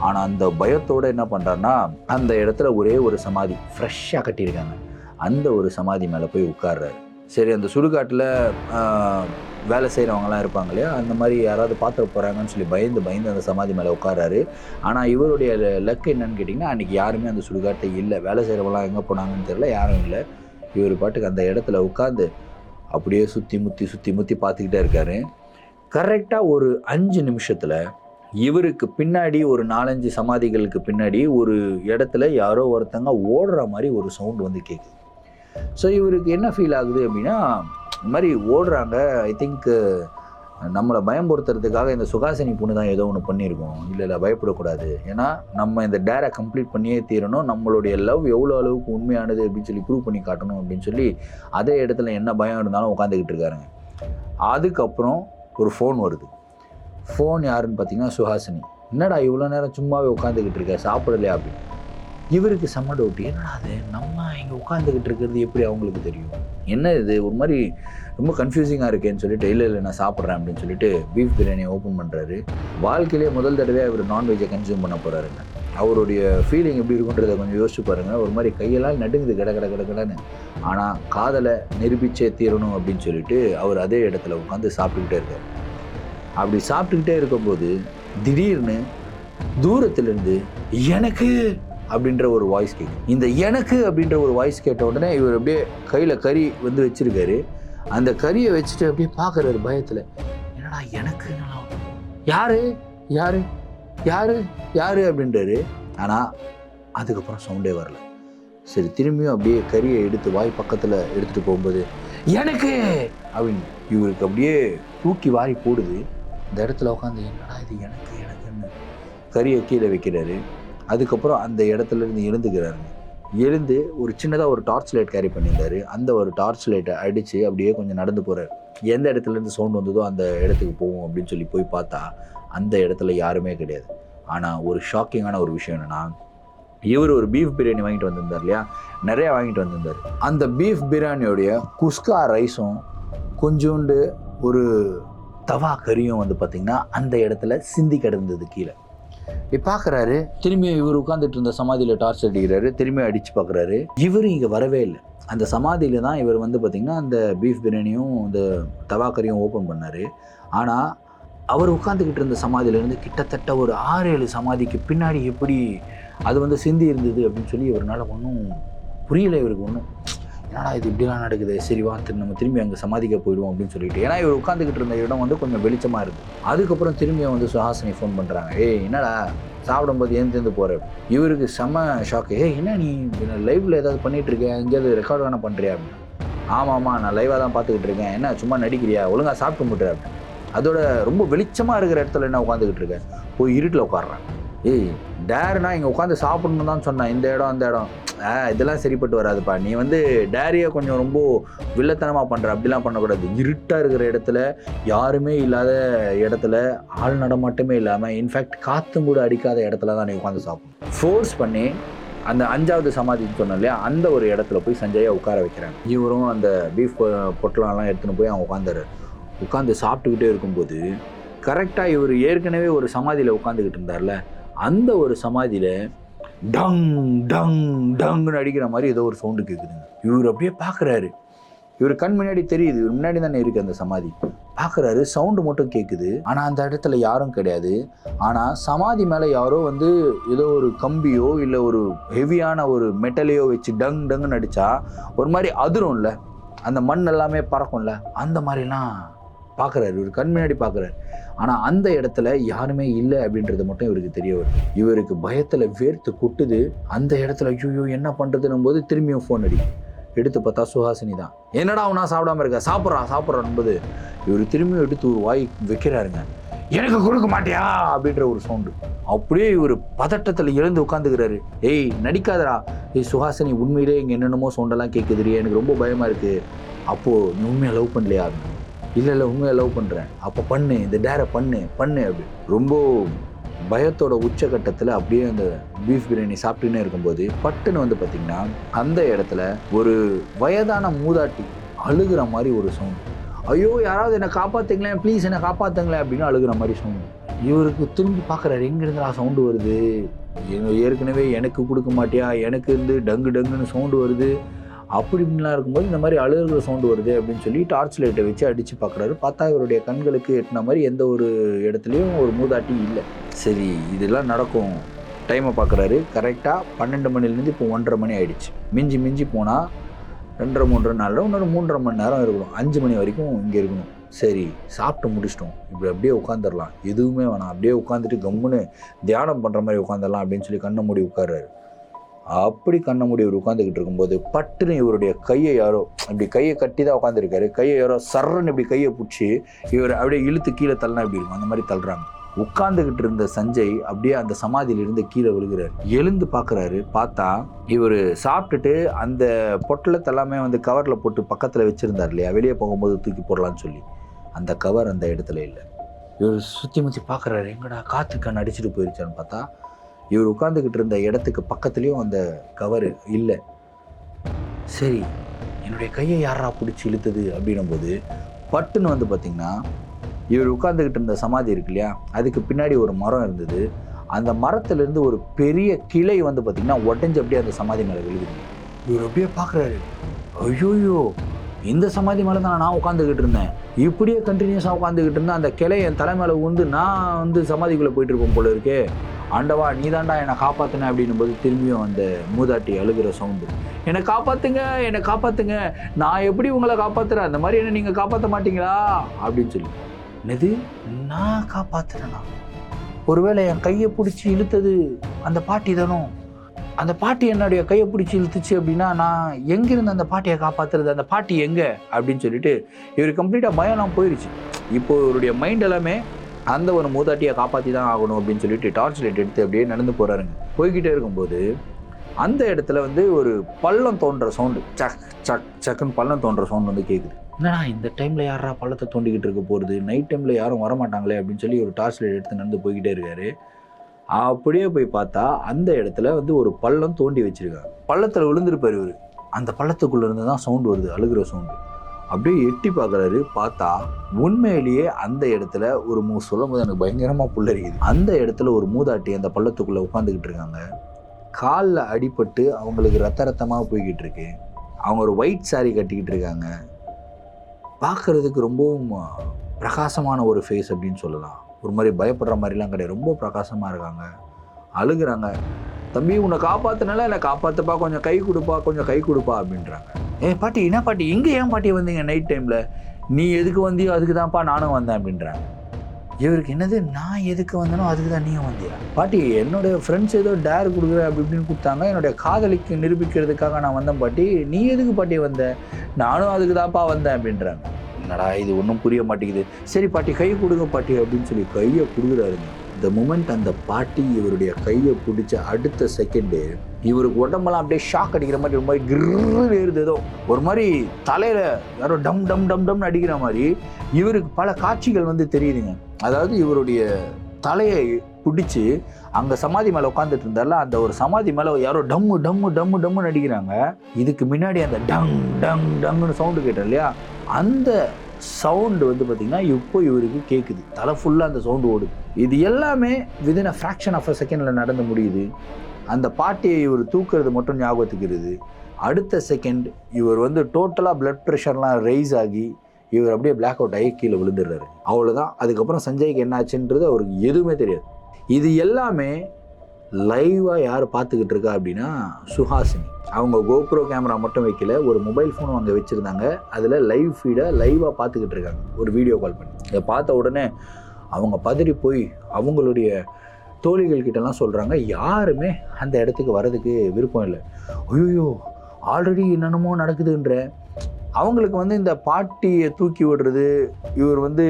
ஆனால் அந்த பயத்தோடு என்ன பண்ணுறாருன்னா, அந்த இடத்துல ஒரே ஒரு சமாதி ஃப்ரெஷ்ஷாக கட்டியிருக்காங்க. அந்த ஒரு சமாதி மேலே போய் உட்கார்றாரு. சரி, அந்த சுடுகாட்டில் வேலை செய்கிறவங்களாம் இருப்பாங்க இல்லையா, அந்த மாதிரி யாராவது பார்த்துக்க போகிறாங்கன்னு சொல்லி பயந்து அந்த சமாதி மேலே உட்கார்றாரு. ஆனால் இவருடைய லக் என்னன்னு கேட்டிங்கன்னா, அன்றைக்கி யாருமே அந்த சுடுகாட்டை இல்லை. வேலை செய்கிறவங்களாம் எங்கே போனாங்கன்னு தெரியல, யாரும் இல்லை. இவர் பாட்டுக்கு அந்த இடத்துல உட்காந்து அப்படியே சுற்றி முற்றி பார்த்துக்கிட்டே இருக்காரு. கரெக்டாக ஒரு 5 நிமிஷத்தில் இவருக்கு பின்னாடி ஒரு 4-5 சமாதிகளுக்கு பின்னாடி ஒரு இடத்துல யாரோ ஒருத்தங்க ஓடுற மாதிரி ஒரு சவுண்டு வந்து கேட்குது. ஸோ இவருக்கு என்ன ஃபீல் ஆகுது அப்படின்னா, இந்த மாதிரி ஓடுறாங்க, ஐ திங்க் நம்மளை பயம்படுத்துறதுக்காக இந்த சுகாசினி பொண்ணு தான் ஏதோ ஒன்று பண்ணியிருக்கோம். இல்லை பயப்படக்கூடாது, ஏன்னா நம்ம இந்த டேரை கம்ப்ளீட் பண்ணியே தீரணும், நம்மளுடைய லவ் எவ்வளோ அளவுக்கு உண்மையானது அப்படின்னு சொல்லி ப்ரூவ் பண்ணி காட்டணும் அப்படின்னு சொல்லி அதே இடத்துல என்ன பயம் இருந்தாலும் உட்காந்துக்கிட்டு இருக்காருங்க. அதுக்கப்புறம் ஒரு ஃபோன் வருது. ஃபோன் யாருன்னு பார்த்தீங்கன்னா சுஹாசினி. என்னடா இவ்வளோ நேரம் சும்மாவே உட்காந்துக்கிட்டு இருக்க, சாப்பிடலையா அப்படின்னு. இவருக்கு செம்ம டவுட், என்னடா அது நம்ம இங்கே உட்காந்துக்கிட்டு இருக்கிறது எப்படி அவங்களுக்கு தெரியும், என்ன இது ஒரு மாதிரி ரொம்ப கன்ஃபியூசிங்காக இருக்கேன்னு சொல்லிட்டு இல்லை நான் சாப்பிட்றேன் அப்படின்னு சொல்லிட்டு பீஃப் பிரியாணியை ஓப்பன் பண்ணுறாரு. வாழ்க்கையிலே முதல் தடவையாக இவர் நான்வெஜ்ஜை கன்சியூம் பண்ண போகிறாருங்க. அவருடைய ஃபீலிங் எப்படி இருக்குன்றதை கொஞ்சம் யோசிச்சு பாருங்கள். ஒரு மாதிரி கையெல்லாம் நடுங்குது கடன்னு. ஆனால் காதலை நிரூபிச்சே தீரணும் அப்படின்னு சொல்லிட்டு அவர் அதே இடத்துல உட்காந்து சாப்பிட்டுக்கிட்டே இருக்கார். அப்படி சாப்பிட்டுக்கிட்டே இருக்கும்போது திடீர்னு தூரத்திலிருந்து எனக்கு அப்படின்ற ஒரு வாய்ஸ் கேட்கும். இந்த எனக்கு அப்படின்ற ஒரு வாய்ஸ் கேட்ட உடனே இவர் அப்படியே கையில் கறி வந்து வச்சிருக்காரு. அந்த கறியை வச்சுட்டு அப்படியே பார்க்குறாரு பயத்தில். என்னடா எனக்கு யாரு யாரு யாரு யாரு அப்படின்றாரு. ஆனால் அதுக்கப்புறம் சவுண்டே வரல. சரி, திரும்பியும் அப்படியே கறியை எடுத்து வாய் பக்கத்தில் எடுத்துகிட்டு போகும்போது எனக்கு அப்படின்னு இவருக்கு அப்படியே தூக்கி வாரி போடுது. இந்த இடத்துல உட்காந்து என்னடா இது எனக்குன்னு கறியை கீழே வைக்கிறாரு. அதுக்கப்புறம் அந்த இடத்துலேருந்து எழுந்துக்கிறாருங்க. எழுந்து ஒரு சின்னதாக ஒரு டார்ச் லைட் கேரி பண்ணியிருந்தாரு. அந்த ஒரு டார்ச் லைட்டை அடித்து அப்படியே கொஞ்சம் நடந்து போகிறார். எந்த இடத்துலேருந்து சவுண்ட் வந்ததோ அந்த இடத்துக்கு போவோம் அப்படின்னு சொல்லி போய் பார்த்தா அந்த இடத்துல யாருமே கிடையாது. ஆனால் ஒரு ஷாக்கிங்கான ஒரு விஷயம் என்னென்னா, இவர் ஒரு பீஃப் பிரியாணி வாங்கிட்டு வந்திருந்தார் இல்லையா, நிறையா வாங்கிட்டு வந்திருந்தார். அந்த பீஃப் பிரியாணியோடைய குஸ்கா ரைஸும் கொஞ்சோண்டு ஒரு தவா கறியும் வந்து பார்த்திங்கன்னா அந்த இடத்துல சிந்தி கிடந்தது கீழே. இப்படி பார்க்குறாரு. திரும்பியும் இவர் உட்காந்துட்டு இருந்த சமாதியில் டார்ச் அடிக்கிறாரு. திரும்பியும் அடித்து பார்க்குறாரு. இவர் இங்கே வரவே இல்லை. அந்த சமாதியில் தான் இவர் வந்து பார்த்திங்கன்னா அந்த பீஃப் பிரியாணியும் இந்த தவா கறியும் ஓப்பன் பண்ணார். ஆனால் அவர் உட்காந்துக்கிட்டு இருந்த சமாதியிலேருந்து கிட்டத்தட்ட ஒரு 6-7 சமாதிக்கு பின்னாடி எப்படி அது வந்து சிந்தி இருந்தது அப்படின்னு சொல்லி இவரால் ஒன்றும் புரியல. இவருக்கு ஒன்றும் என்னடா இது இப்படிலாம் நடக்குது, சரி வா நம்ம திரும்பி அங்கே சமாதிக்க போயிடுவோம் அப்படின்னு சொல்லிட்டு. ஏன்னா இவர் உட்காந்துக்கிட்டு இருந்த இடம் வந்து கொஞ்சம் வெளிச்சமாக இருக்குது. அதுக்கப்புறம் திரும்பியும் வந்து சுஹாசினி ஃபோன் பண்ணுறாங்க. என்னடா சாப்பிடும்போது ஏந்து போகிற. இவருக்கு செம்ம ஷாக்கு. என்ன நீ லைவில் ஏதாவது பண்ணிகிட்டு இருக்கேன், எங்கேயாவது ரெக்கார்ட் வேணால் பண்ணுறியா அப்படின்னு. ஆமாம் நான் லைவாக தான் பார்த்துக்கிட்டு இருக்கேன், என்ன சும்மா நடிக்கிறியா, ஒழுங்காக சாப்பிட்டு முட்டுற அப்படின்னு. அதோட ரொம்ப வெளிச்சமாக இருக்கிற இடத்துல என்ன உட்காந்துக்கிட்டு இருக்கேன், போய் இருட்டில் உட்காடுறேன். டேருனா இங்கே உட்காந்து சாப்பிடணும் தான் சொன்னேன், இந்த இடம் அந்த இடம் இதெல்லாம் சரிப்பட்டு வராதுப்பா, நீ வந்து டேரியை கொஞ்சம் ரொம்ப வில்லத்தனமாக பண்ணுற, அப்படிலாம் பண்ணக்கூடாது. இருட்டாக இருக்கிற இடத்துல, யாருமே இல்லாத இடத்துல, ஆள் நடமாட்டமே இல்லாமல், இன்ஃபேக்ட் காற்று கூட அடிக்காத இடத்துல தான் நீ உட்காந்து சாப்பிடணும். ஃபோர்ஸ் பண்ணி அந்த 5வது சமாதின்னு சொன்னோம் இல்லையா, அந்த ஒரு இடத்துல போய் சஞ்சயை உட்கார வைக்கிறாங்க. இவரும் அந்த பீஃப் பொட்டலாம்லாம் எடுத்துன்னு போய் அவங்க உட்காந்து சாப்பிட்டுக்கிட்டே இருக்கும்போது கரெக்டாக இவர் ஏற்கனவே ஒரு சமாதியில் உட்காந்துக்கிட்டு இருந்தார்ல, அந்த ஒரு சமாதியில் டங் டங் டங்குன்னு அடிக்கிற மாதிரி ஏதோ ஒரு சவுண்டு கேட்குதுங்க. இவர் அப்படியே பார்க்குறாரு. இவர் கண் முன்னாடி தெரியுது, இவர் முன்னாடி தானே இருக்குது அந்த சமாதி. பார்க்குறாரு, சவுண்டு மட்டும் கேட்குது, ஆனால் அந்த இடத்துல யாரும் கிடையாது. ஆனால் சமாதி மேலே யாரோ வந்து ஏதோ ஒரு கம்பியோ இல்லை ஒரு ஹெவியான ஒரு மெட்டலையோ வச்சு டங் டங்குன்னு அடித்தா ஒரு மாதிரி அதிரும்ல, அந்த மண் எல்லாமே பறக்கும்ல, அந்த மாதிரிலாம் பார்க்குறாரு. இவர் கண் முன்னாடி பார்க்குறாரு. ஆனால் அந்த இடத்துல யாருமே இல்லை அப்படின்றது மட்டும் இவருக்கு தெரிய வருது. இவருக்கு பயத்தில் வேர்த்து கொட்டுது. அந்த இடத்துல ஐயோ என்ன பண்ணுறதுன்னும் போது திரும்பியும் ஃபோன் அடிக்கும். எடுத்து பார்த்தா சுஹாசினி தான். என்னடா அவனா சாப்பிடாம இருக்க, சாப்பிட்றான்போது இவர் திரும்பியும் எடுத்து ஒரு வாய் வைக்கிறாருங்க. எனக்கு கொடுக்க மாட்டியா அப்படின்ற ஒரு சவுண்டு. அப்படியே இவர் பதட்டத்தில் எழுந்து உட்காந்துக்கிறாரு. ஏய் நடிக்காதரா, ஏய் சுஹாசினி உண்மையிலே இங்கே என்னென்னமோ சவுண்டெல்லாம் கேட்குதுரி, எனக்கு ரொம்ப பயமாக இருக்குது. அப்போது நீ உண்மையாக லவ் பண்ணலையா? இல்லை உண்மையாக லவ் பண்ணுறேன். அப்போ பண்ணு, இந்த டேரை பண்ணு அப்படி ரொம்ப பயத்தோட உச்சகட்டத்தில் அப்படியே அந்த பீஃப் பிரியாணி சாப்பிட்டுன்னே இருக்கும்போது பட்டுன்னு வந்து பார்த்திங்கன்னா அந்த இடத்துல ஒரு வயதான மூதாட்டி அழுகிற மாதிரி ஒரு சவுண்டு. ஐயோ யாராவது என்னை காப்பாற்றுங்களேன், ப்ளீஸ் என்னை காப்பாற்றுங்களேன் அப்படின்னு அழுகிற மாதிரி சவுண்டு. இவருக்கு திரும்பி பார்க்குறாரு, எங்கேருந்துடா சவுண்டு வருது, ஏற்கனவே எனக்கு கொடுக்க மாட்டியா, எனக்கு இருந்து டங்கு டங்குன்னு சவுண்டு வருது அப்படின்லாம் இருக்கும்போது இந்த மாதிரி அழுகிற சவுண்டு வருது அப்படின்னு சொல்லி டார்ச் லைட்டை வச்சு அடித்து பார்க்குறாரு. பார்த்தா இவருடைய கண்களுக்கு எட்டின மாதிரி எந்த ஒரு இடத்துலையும் ஒரு மூதாட்டி இல்லை. சரி இதெல்லாம் நடக்கும், டைமை பார்க்குறாரு. கரெக்டாக 12 மணிலேருந்து இப்போ 1:30 மணி ஆகிடுச்சு. மிஞ்சி போனால் 2-3 நாளில் இன்னொரு 3.5 மணி நேரம் இருக்கணும். 5 மணி வரைக்கும் இங்கே இருக்கணும். சரி சாப்பிட்டு முடிச்சிட்டோம், இப்படி அப்படியே உட்காந்துடலாம், எதுவுமே வேணாம், அப்படியே உட்காந்துட்டு கம்முன்னு தியானம் பண்ணுற மாதிரி உட்காந்துடலாம் அப்படின்னு சொல்லி கண்ணை மூடி உட்கார்றாரு. அப்படி கண்ண மூடி இவர் உட்காந்துக்கிட்டு இருக்கும்போது பட்டுன்னு இவருடைய கையை யாரோ இப்படி கையை கட்டி தான் உட்காந்துருக்காரு. கையை யாரோ சர்றன்னு இப்படி கையை பிடிச்சி இவர் அப்படியே இழுத்து கீழே தள்ளனா இப்படி இருக்கும், அந்த மாதிரி தள்ளுறாங்க. உட்காந்துக்கிட்டு இருந்த சஞ்சய் அப்படியே அந்த சமாதியிலிருந்து கீழே விழுகிறார். எழுந்து பார்க்குறாரு. பார்த்தா இவர் சாப்பிட்டுட்டு அந்த பொட்டலத்தை எல்லாமே வந்து கவரில் போட்டு பக்கத்தில் வச்சுருந்தார் இல்லையா, வெளியே போகும்போது தூக்கி போடலான்னு சொல்லி, அந்த கவர் அந்த இடத்துல இல்லை. இவர் சுற்றி முற்றி பார்க்குறாரு, எங்கடா காற்று கண் அடிச்சுட்டு போயிருச்சான்னு பார்த்தா இவர் உட்காந்துக்கிட்டு இருந்த இடத்துக்கு பக்கத்துலேயும் அந்த கவர் இல்லை. சரி என்னுடைய கையை யாரா பிடிச்சி இழுத்தது அப்படின்னும் போது பட்டுன்னு வந்து பார்த்திங்கன்னா இவர் உட்காந்துக்கிட்டு இருந்த சமாதி இருக்கு இல்லையா, அதுக்கு பின்னாடி ஒரு மரம் இருந்தது. அந்த மரத்துலேருந்து ஒரு பெரிய கிளை வந்து பார்த்திங்கன்னா உடஞ்சி அப்படியே அந்த சமாதி மேலே விழுகுது. இவர் அப்படியே பார்க்குறாரு, ஐயோயோ இந்த சமாதி மேலே தான் நான் உட்காந்துக்கிட்டு இருந்தேன், இப்படியே கண்டினியூஸாக உட்காந்துக்கிட்டு இருந்தேன், அந்த கிளை என் தலை மேலே உண்டு நான் வந்து சமாதிக்குள்ளே போயிட்டு இருப்போம் போல இருக்கே, ஆண்டவா நீ தாண்டா என்னை காப்பாற்றுனேன் அப்படின்னும் போது திரும்பியும் அந்த மூதாட்டி அழுகிற சவுண்டு. என்னை காப்பாற்றுங்க, நான் எப்படி உங்களை காப்பாற்றுறேன், அந்த மாதிரி என்ன நீங்கள் காப்பாற்ற மாட்டீங்களா அப்படின்னு சொல்லி. என்னது நான் காப்பாற்றுறேன்னா, ஒருவேளை என் கையை பிடிச்சி இழுத்தது அந்த பாட்டி தானோ, அந்த பாட்டி என்னுடைய கையை பிடிச்சி இழுத்துச்சு அப்படின்னா நான் எங்கேருந்து அந்த பாட்டியை காப்பாற்றுறது, அந்த பாட்டி எங்கே அப்படின்னு சொல்லிட்டு இவர் கம்ப்ளீட்டாக பயம்லாம் போயிடுச்சு. இப்போ இவருடைய மைண்ட் எல்லாமே அந்த ஒரு மூதாட்டியை காப்பாற்றி தான் ஆகணும் அப்படின்னு சொல்லிட்டு டார்ச் லைட் எடுத்து அப்படியே நடந்து போகிறாருங்க. போய்கிட்டே இருக்கும்போது அந்த இடத்துல வந்து ஒரு பள்ளம் தோன்ற சவுண்டு, சக்குன்னு பள்ளம் தோன்ற சவுண்டு வந்து கேட்குது. என்னடா இந்த டைமில் யாரா பள்ளத்தை தோண்டிக்கிட்டு இருக்க போகிறது, நைட் டைமில் யாரும் வரமாட்டாங்களே அப்படின்னு சொல்லி ஒரு டார்ச் லைட் எடுத்து நடந்து போய்கிட்டே இருக்காரு. அப்படியே போய் பார்த்தா அந்த இடத்துல வந்து ஒரு பள்ளம் தோண்டி வச்சுருக்காங்க. பள்ளத்தில் விழுந்திருப்பார் இவர். அந்த பள்ளத்துக்குள்ளே இருந்து தான் சவுண்டு வருது, அழுகிற சவுண்டு. அப்படியே எட்டி பார்க்குறாரு. பார்த்தா உண்மையிலேயே அந்த இடத்துல ஒரு சொல்லும் போது எனக்கு பயங்கரமாக புல்லரிக்குது. அந்த இடத்துல ஒரு மூதாட்டி அந்த பள்ளத்துக்குள்ளே உட்காந்துக்கிட்டு இருக்காங்க. காலில் அடிபட்டு அவங்களுக்கு ரத்தமாக போய்கிட்டு இருக்கு. அவங்க ஒரு ஒயிட் சாரீ கட்டிக்கிட்டு இருக்காங்க. பார்க்குறதுக்கு ரொம்பவும் பிரகாசமான ஒரு ஃபேஸ் அப்படின்னு சொல்லலாம். ஒரு மாதிரி பயப்படுற மாதிரிலாம் கிடையாது, ரொம்ப பிரகாசமாக இருக்காங்க, அழுகுறாங்க. தம்பி உன்னை காப்பாற்றினால என்னை காப்பாற்றுப்பா, கொஞ்சம் கை கொடுப்பா அப்படின்றாங்க. பாட்டி என்ன பாட்டி இங்கே ஏன் பாட்டி வந்தீங்க நைட் டைமில், நீ எதுக்கு வந்தியோ அதுக்கு தான்ப்பா நானும் வந்தேன் அப்படின்றாங்க. இவருக்கு என்னது, நான் எதுக்கு வந்தனோ அதுக்கு தான் நீயும் வந்தியா? பாட்டி என்னுடைய ஃப்ரெண்ட்ஸ் ஏதோ டேர் கொடுக்குற அப்படி இப்படின்னு கொடுத்தாங்க, என்னுடைய காதலிக்கு நிரூபிக்கிறதுக்காக நான் வந்தேன் பாட்டி, நீ எதுக்கு பாட்டி வந்த? நானும் அதுக்கு தான்ப்பா வந்தேன் அப்படின்றாங்க. என்னடா இது ஒன்றும் புரிய மாட்டேங்குது. சரி பாட்டி கை கொடுங்க பாட்டி அப்படின்னு சொல்லி கையை கொடுக்குறாருங்க. இந்த மூமெண்ட் அந்த பாட்டி இவருடைய கையை பிடிச்ச அடுத்த செகண்டு இவருக்கு உடம்பெல்லாம் அப்படியே ஷாக் அடிக்கிற மாதிரி, ஒரு மாதிரி கிர்ன்னு ஏறுது, ஏதோ ஒரு மாதிரி தலையில் யாரோ டம் டம் டம் டம்னு அடிக்கிற மாதிரி இவருக்கு பல காட்சிகள் வந்து தெரியுதுங்க. அதாவது இவருடைய தலையை பிடிச்சி அங்கே சமாதி மேலே உட்காந்துட்டு இருந்தால, அந்த ஒரு சமாதி மேலே யாரோ டம்மு டம்மு டம்மு டம்முன்னு அடிக்கிறாங்க. இதுக்கு முன்னாடி அந்த டங் டங் டங்குன்னு சவுண்டு கேட்டோம் இல்லையா, அந்த சவுண்டு வந்து பார்த்திங்கன்னா இப்போ இவருக்கு கேட்குது. தலை ஃபுல்லாக அந்த சவுண்டு ஓடுது. இது எல்லாமே within a fraction of a செகண்டில் நடந்து முடியுது. அந்த பாட்டியை இவர் தூக்குறது மட்டும் ஞாபகத்துக்கு இருக்குது. அடுத்த செகண்ட் இவர் வந்து டோட்டலாக பிளட் ப்ரெஷர்லாம் ரைஸ் ஆகி இவர் அப்படியே பிளாக் அவுட் ஆகி கீழே விழுந்துடுறாரு. அவ்வளோதான். அதுக்கப்புறம் சஞ்சய்க்கு என்ன ஆச்சுன்றது அவருக்கு எதுவுமே தெரியாது. இது எல்லாமே லைவாக யார் பார்த்துக்கிட்டு இருக்கா அப்படின்னா சுஹாசினி. அவங்க கோப்ரோ கேமரா மட்டும் வைக்கல, ஒரு மொபைல் ஃபோனும் அங்கே வச்சுருந்தாங்க. அதில் லைவ் ஃபீடை லைவாக பார்த்துக்கிட்டு இருக்காங்க, ஒரு வீடியோ கால் பண்ணி. இதை பார்த்த உடனே அவங்க பதறி போய் அவங்களுடைய தோழிகள் கிட்டலாம் சொல்கிறாங்க, யாருமே அந்த இடத்துக்கு வர்றதுக்கு விருப்பம் இல்லை. ஐயோ ஆல்ரெடி என்னென்னமோ நடக்குதுன்ற அவங்களுக்கு வந்து இந்த பாட்டியை தூக்கி விடுறது, இவர் வந்து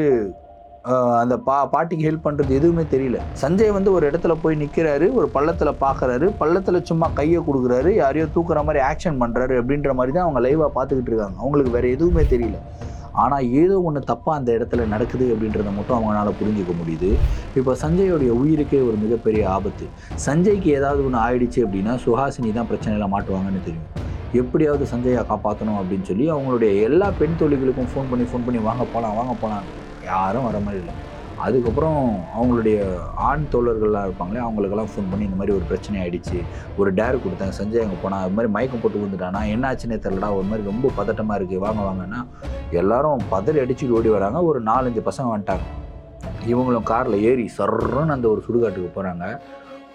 அந்த பாட்டிக்கு ஹெல்ப் பண்ணுறது எதுவுமே தெரியல. சஞ்சய் வந்து ஒரு இடத்துல போய் நிற்கிறாரு, ஒரு பள்ளத்தில் பார்க்குறாரு, பள்ளத்தில் சும்மா கையை கொடுக்குறாரு, யாரையோ தூக்குற மாதிரி ஆக்ஷன் பண்ணுறாரு அப்படின்ற மாதிரி தான் அவங்க லைவாக பார்த்துக்கிட்டு இருக்காங்க. அவங்களுக்கு வேறு எதுவுமே தெரியல. ஆனால் ஏதோ ஒன்று தப்பாக அந்த இடத்துல நடக்குது அப்படின்றத மட்டும் அவங்களால புரிஞ்சிக்க முடியுது. இப்போ சஞ்சயோடைய உயிருக்கே ஒரு மிகப்பெரிய ஆபத்து. சஞ்சய்க்கு ஏதாவது ஒன்று ஆயிடுச்சு அப்படின்னா சுஹாசினி தான் பிரச்சனையில் மாட்டுவாங்கன்னு தெரியும். எப்படியாவது சஞ்சயை காப்பாற்றணும் அப்படின்னு சொல்லி அவங்களுடைய எல்லா பெண் தோழிகளுக்கும் ஃபோன் பண்ணி வாங்க போகலாம் யாரும் வர மாதிரி இல்லை. அதுக்கப்புறம் அவங்களுடைய ஆண் தோழர்கள்லாம் இருப்பாங்களே, அவங்களுக்கெல்லாம் ஃபோன் பண்ணி இந்த மாதிரி ஒரு பிரச்சனை ஆகிடுச்சு, ஒரு டேர் கொடுத்தேன், சஞ்சய் அங்கே போனால் அது மாதிரி மயக்கம் போட்டு வந்துட்டானா, என்ன ஆச்சுன்னே தெரிலடா, ஒரு மாதிரி ரொம்ப பதட்டமாக இருக்குது, வாங்கன்னா எல்லாரும் பதறி அடிச்சுட்டு ஓடி வராங்க. ஒரு 4-5 பசங்க வந்துட்டாங்க. இவங்களும் காரில் ஏறி சர்றன்னு அந்த ஒரு சுடுகாட்டுக்கு போகிறாங்க.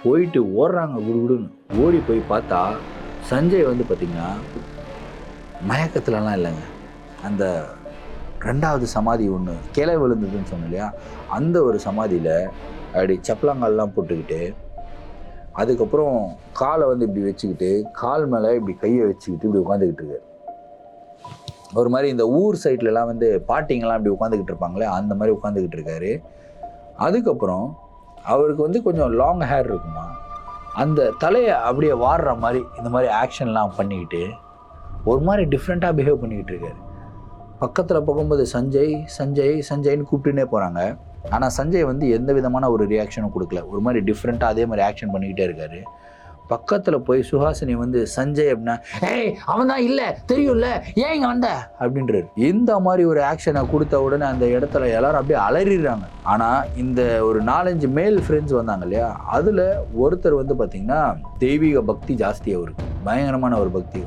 போயிட்டு ஓடுறாங்க குடுகுடுன்னு. ஓடி போய் பார்த்தா சஞ்சய் வந்து பார்த்திங்கன்னா மயக்கத்துலலாம் இல்லைங்க. அந்த 2வது சமாதி ஒன்று கிளை விழுந்ததுன்னு சொன்னோம் இல்லையா, அந்த ஒரு சமாதியில் அப்படி சப்பலாங்கால்லாம் போட்டுக்கிட்டு, அதுக்கப்புறம் காலை வந்து இப்படி வச்சுக்கிட்டு, கால் மேலே இப்படி கையை வச்சுக்கிட்டு இப்படி உட்காந்துக்கிட்டு இருக்காரு. ஒரு மாதிரி இந்த ஊர் சைட்லலாம் வந்து பாட்டிங்கெல்லாம் இப்படி உட்காந்துக்கிட்டு இருப்பாங்களே, அந்த மாதிரி உட்காந்துக்கிட்டு இருக்காரு. அதுக்கப்புறம் அவருக்கு வந்து கொஞ்சம் லாங் ஹேர் இருக்குமா, அந்த தலையை அப்படியே வாடுற மாதிரி இந்த மாதிரி ஆக்ஷன்லாம் பண்ணிக்கிட்டு ஒரு மாதிரி டிஃப்ரெண்ட்டாக பிஹேவ் பண்ணிக்கிட்டு இருக்காரு. பக்கத்தில் போகும்போது சஞ்சய்னு கூப்பிட்டுனே போகிறாங்க. ஆனால் சஞ்சய் வந்து எந்த விதமான ஒரு ரியாக்ஷனும் கொடுக்கல. ஒரு மாதிரி டிஃப்ரெண்ட்டாக அதே மாதிரி ஆக்ஷன் பண்ணிக்கிட்டே இருக்காரு. பக்கத்தில் போய் சுஹாசினி வந்து சஞ்சய் அப்படின்னா, ஏய் அவன் தான் இல்லை தெரியும்ல, ஏன் இங்கே வந்த அப்படின்றாரு. இந்த மாதிரி ஒரு ஆக்ஷனை கொடுத்த உடனே அந்த இடத்துல எல்லாரும் அப்படியே அலறிடுறாங்க. ஆனால் இந்த ஒரு 4-5 மேல் ஃப்ரெண்ட்ஸ் வந்தாங்க இல்லையா, அதில் ஒருத்தர் வந்து பார்த்திங்கன்னா தெய்வீக பக்தி ஜாஸ்தி, அவருக்கு பயங்கரமான ஒரு பக்தி.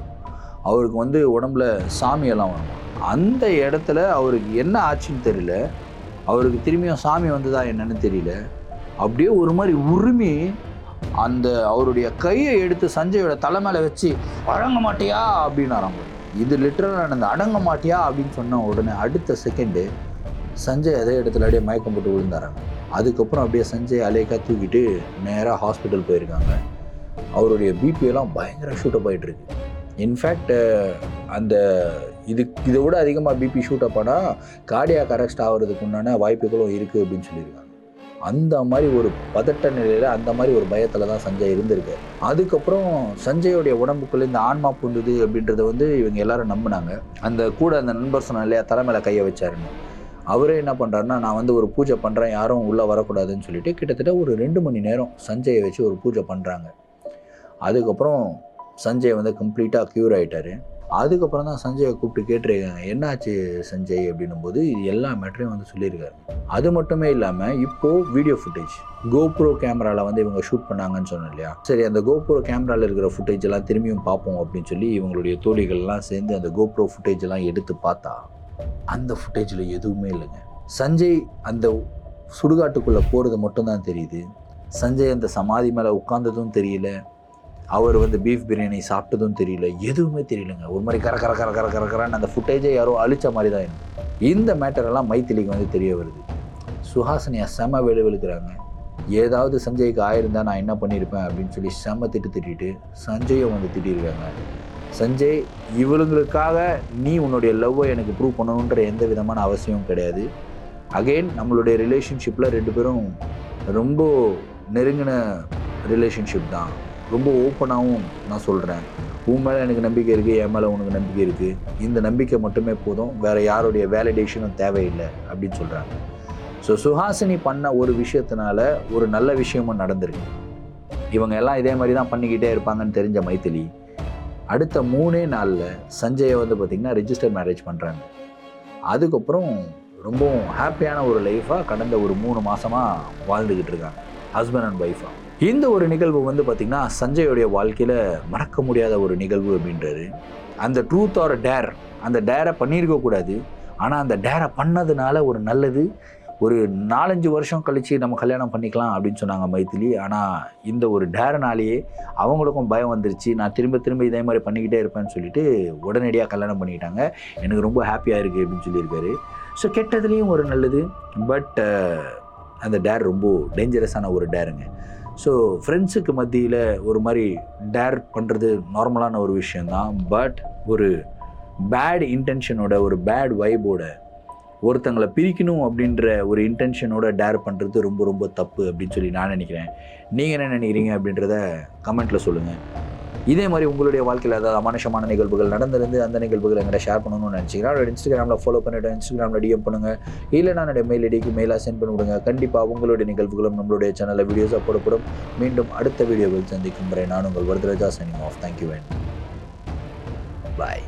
அவருக்கு வந்து உடம்புல சாமியெல்லாம் வரும். அந்த இடத்துல அவருக்கு என்ன ஆச்சுன்னு தெரியல, அவருக்கு திரும்பியும் சாமி வந்ததா என்னன்னு தெரியல, அப்படியே ஒரு மாதிரி உரிமை அந்த அவருடைய கையை எடுத்து சஞ்சயோட தலை மேலே வச்சு அடங்க மாட்டியா அப்படின்னு ஆரம்பி. இது லிட்டரலாக அந்த அடங்க மாட்டியா அப்படின்னு சொன்ன உடனே அடுத்த செகண்டு சஞ்சய் அதே இடத்துல அப்படியே மயக்கம் போட்டு விழுந்தாராங்க. அதுக்கப்புறம் அப்படியே சஞ்சய் அலேக்கா தூக்கிட்டு நேராக ஹாஸ்பிட்டல் போயிருக்காங்க. அவருடைய பிபியெல்லாம் பயங்கர ஷூட்டப் ஆகிட்டு இருக்கு. இன்ஃபேக்ட் அந்த இதை விட அதிகமாக பிபி ஷூட்டப் ஆனால் கார்டியாக் அரெஸ்ட் ஆகிறதுக்கு உண்டான வாய்ப்புகளும் இருக்குது அப்படின்னு சொல்லியிருக்காங்க. அந்த மாதிரி ஒரு பதட்ட நிலையில், அந்த மாதிரி ஒரு பயத்தில் தான் சஞ்சய் இருந்திருக்கு. அதுக்கப்புறம் சஞ்சயோடைய உடம்புக்குள்ளே இந்த ஆன்மா பூண்டுது அப்படின்றத வந்து இவங்க எல்லாரும் நம்பினாங்க. அந்த கூட அந்த நண்பர் சொன்ன இல்லையா தலைமையில கையை வச்சாருன்னு, அவரே என்ன பண்ணுறாருன்னா, நான் வந்து ஒரு பூஜை பண்ணுறேன், யாரும் உள்ளே வரக்கூடாதுன்னு சொல்லிட்டு கிட்டத்தட்ட ஒரு 2 மணி நேரம் சஞ்சயை வச்சு ஒரு பூஜை பண்ணுறாங்க. அதுக்கப்புறம் சஞ்சய் வந்து கம்ப்ளீட்டாக க்யூர் ஆகிட்டார். அதுக்கப்புறம் தான் சஞ்சயை கூப்பிட்டு கேட்டிருக்காங்க, என்னாச்சு சஞ்சய் அப்படின்னும் போது இது எல்லா மேட்டரையும் வந்து சொல்லியிருக்காரு. அது மட்டுமே இல்லாமல் இப்போது வீடியோ ஃபுட்டேஜ் கோப்ரோ கேமராவில் வந்து இவங்க ஷூட் பண்ணாங்கன்னு சொன்னோம் இல்லையா, சரி அந்த கோப்ரோ கேமராவில் இருக்கிற ஃபுட்டேஜ் எல்லாம் திரும்பியும் பார்ப்போம் அப்படின்னு சொல்லி இவங்களுடைய தோழிகள்லாம் சேர்ந்து அந்த கோப்ரோ ஃபுட்டேஜ் எல்லாம் எடுத்து பார்த்தா அந்த ஃபுட்டேஜில் எதுவுமே இல்லைங்க. சஞ்சய் அந்த சுடுகாட்டுக்குள்ளே போகிறது மட்டும்தான் தெரியுது. சஞ்சய் அந்த சமாதி மேலே உட்கார்ந்ததும் தெரியல, அவர் வந்து பீஃப் பிரியாணி சாப்பிட்டதும் தெரியல, எதுவுமே தெரியலங்க. ஒரு மாதிரி கரன்னு அந்த ஃபுட்டேஜை யாரோ அழித்த மாதிரி தான் இருக்கும். இந்த மேட்டரெல்லாம் மைத்திலிக்கு வந்து தெரிய வருது. சுஹாசினியை செம வெளுக்கிறாங்க. ஏதாவது சஞ்சய்க்கு ஆயிருந்தா நான் என்ன பண்ணியிருப்பேன் அப்படின்னு சொல்லி செம திட்டிட்டு சஞ்சயை வந்து திட்டிருக்காங்க. சஞ்சய், இவளுங்களுக்காக நீ உன்னுடைய லவ்வை எனக்கு ப்ரூவ் பண்ணணுன்ற எந்த விதமான அவசியமும் கிடையாது. அகெயின் நம்மளுடைய ரிலேஷன்ஷிப்பில் 2 பேரும் ரொம்ப நெருங்கின ரிலேஷன்ஷிப் தான். ரொம்ப ஓப்பனாகவும் நான் சொல்கிறேன். உன் மேலே எனக்கு நம்பிக்கை இருக்குது, என் மேலே உனக்கு நம்பிக்கை இருக்குது. இந்த நம்பிக்கை மட்டுமே போதும், வேறு யாருடைய வேலிடேஷனும் தேவையில்லை அப்படின்னு சொல்கிறாங்க. ஸோ சுஹாசினி பண்ண ஒரு விஷயத்தினால ஒரு நல்ல விஷயமும் நடந்திருக்கு. இவங்க எல்லாம் இதே மாதிரி தான் பண்ணிக்கிட்டே இருப்பாங்கன்னு தெரிஞ்ச மைத்திலி அடுத்த 3 நாளில் சஞ்சயை வந்து பார்த்திங்கன்னா ரெஜிஸ்டர் மேரேஜ் பண்ணுறாங்க. அதுக்கப்புறம் ரொம்பவும் ஹாப்பியான ஒரு லைஃபாக கடந்த ஒரு 3 மாதமாக வாழ்ந்துக்கிட்டு இருக்காங்க, ஹஸ்பண்ட் அண்ட் ஒய்ஃபாக. இந்த ஒரு நிகழ்வு வந்து பார்த்திங்கன்னா சஞ்சயோடைய வாழ்க்கையில் மறக்க முடியாத ஒரு நிகழ்வு அப்படின்றாரு. அந்த ட்ரூத் ஆர் டேர், அந்த டேரை பண்ணியிருக்கக்கூடாது, ஆனால் அந்த டேரை பண்ணதுனால ஒரு நல்லது, ஒரு 4-5 வருஷம் கழித்து நம்ம கல்யாணம் பண்ணிக்கலாம் அப்படின்னு சொன்னாங்க மைதிலி. ஆனால் இந்த ஒரு டேர்னாலேயே அவங்களுக்கும் பயம் வந்துருச்சு, நான் திரும்ப திரும்ப இதே மாதிரி பண்ணிக்கிட்டே இருப்பேன்னு சொல்லிட்டு உடனடியாக கல்யாணம் பண்ணிக்கிட்டாங்க. எனக்கு ரொம்ப ஹாப்பியாக இருக்குது அப்படின்னு சொல்லியிருக்காரு. ஸோ கெட்டதுலேயும் ஒரு நல்லது, பட் அந்த டேர் ரொம்ப டேஞ்சரஸான ஒரு டேருங்க. ஸோ ஃப்ரெண்ட்ஸுக்கு மத்தியில் ஒரு மாதிரி டேர் பண்ணுறது நார்மலான ஒரு விஷயந்தான். பட் ஒரு பேட் இன்டென்ஷனோட, ஒரு பேட் வைபோட, ஒருத்தங்களை பிரிக்கணும் அப்படின்ற ஒரு இன்டென்ஷனோட டேர் பண்ணுறது ரொம்ப ரொம்ப தப்பு அப்படின்னு சொல்லி நான் நினைக்கிறேன். நீங்கள் என்ன நினைக்கிறீங்க அப்படின்றத கமெண்ட்டில் சொல்லுங்கள். இதே மாதிரி உங்களுடைய வாழ்க்கையில் ஏதாவது அமானுஷமான நிகழ்வுகள் நடந்திருந்து அந்த நிகழ்வுகளை எங்கிட்ட ஷேர் பண்ணணும்னு நினச்சிங்கன்னா என்னோட இன்ஸ்டாகிராமில் ஃபாலோ பண்ணிவிட்டு இன்ஸ்டாகிராமில் டிஎம் பண்ணுங்கள். இல்லைனா என்னுடைய மெயில் ஐடிக்கு மெயிலாக சென்ட் பண்ணி விடுங்க. கண்டிப்பாக உங்களுடைய நிகழ்வுகளும் நம்மளுடைய சேனலில் வீடியோஸாக போடப்படும். மீண்டும் அடுத்த வீடியோவில் சந்திக்கும் வரை நான் உங்கள் Varadaraja signing off. Thank you and bye.